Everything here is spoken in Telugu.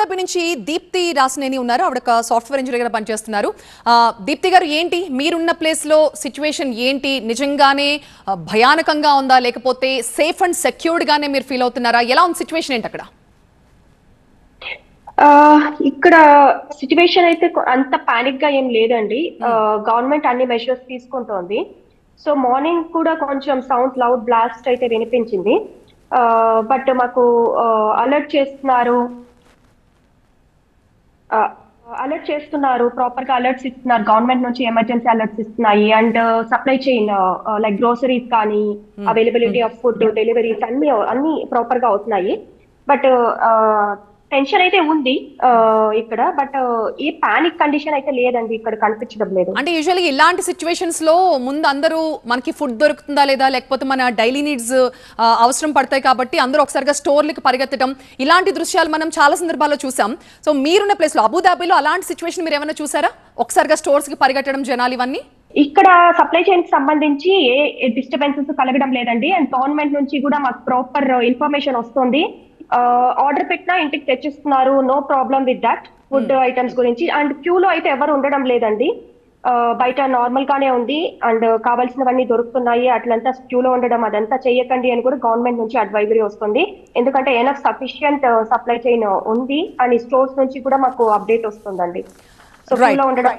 అబుదాబి నుంచి దీప్తి రాసినేని ఉన్నారు. ఆవిడ ఒక సాఫ్ట్వేర్ ఇంజనీర్ గా పనిచేస్తున్నారు. దీప్తి గారు, ఏంటి మీరున్న ప్లేస్ లో సిచ్యువేషన్ ఏంటి? నిజంగానే భయానకంగా ఉందా, లేకపోతే సేఫ్ అండ్ సెక్యూర్డ్ గానే మీరు ఫీల్ అవుతున్నారా? ఎలా ఉంది సిచ్యువేషన్ ఏంటి అక్కడ? ఇక్కడ సిచ్యువేషన్ అయితే అంత పానిక్ గా ఏం లేదండి. గవర్నమెంట్ అన్ని మెషర్స్ తీసుకుంటోంది. సో మార్నింగ్ కూడా కొంచెం సౌండ్ లౌడ్ బ్లాస్ట్ అయితే వినిపించింది. బట్ మాకు అలర్ట్ చేస్తున్నారు ప్రాపర్ గా అలర్ట్స్ ఇస్తున్నారు. గవర్నమెంట్ నుంచి ఎమర్జెన్సీ అలర్ట్స్ ఇస్తున్నాయి. And supply chain like groceries కానీ అవైలబిలిటీ ఆఫ్ ఫుడ్ డెలివరీస్ అన్ని ప్రాపర్ గా అవుతున్నాయి. బట్ టెన్షన్ అయితే ఉంది ఇక్కడ. బట్ ఈ పానిక్ కండిషన్ అయితే లేదండి, ఇక్కడ కనిపించడం లేదు. అంటే యూజువల్లీ ఇలాంటి సిచ్యువేషన్స్ లో ముందు అందరూ మనకి ఫుడ్ దొరుకుతుందా లేదా, లేకపోతే మన డైలీ నీడ్స్ అవసరం పడతాయి కాబట్టి అందరూ ఒకసారిగా స్టోర్లకు పరిగెత్తడం, ఇలాంటి దృశ్యాలు మనం చాలా సందర్భాల్లో చూసాం. సో మీరున్న ప్లేస్ లో అబుదాబిలో అలాంటి సిచ్యువేషన్ మీరు ఏమైనా చూసారా? ఒకసారిగా స్టోర్స్ కి పరిగెట్టడం జనాలు ఇవన్నీ? ఇక్కడ సప్లై చైన్ కి సంబంధించి ఏ డిస్టర్బెన్సెస్ కలగడం లేదండి. అండ్ గవర్నమెంట్ నుంచి కూడా మాకు ప్రాపర్ ఇన్ఫర్మేషన్ వస్తుంది. ఆర్డర్ పెట్టినా ఇంటికి తెచ్చిస్తున్నారు. No problem with that. Food items గురించి అండ్ క్యూలో అయితే ఎవరు ఉండడం లేదండి. బయట నార్మల్ గానే ఉంది. అండ్ కావాల్సినవన్నీ దొరుకుతున్నాయి. అట్లంతా క్యూలో ఉండడం అదంతా చేయకండి అని కూడా గవర్నమెంట్ నుంచి అడ్వైజరీ వస్తుంది. ఎందుకంటే ఎనఫ్ సఫిషియంట్ సప్లై చైన్ ఉంది అని స్టోర్స్ నుంచి కూడా మాకు అప్డేట్ వస్తుందండి. సో క్యూలో ఉండడం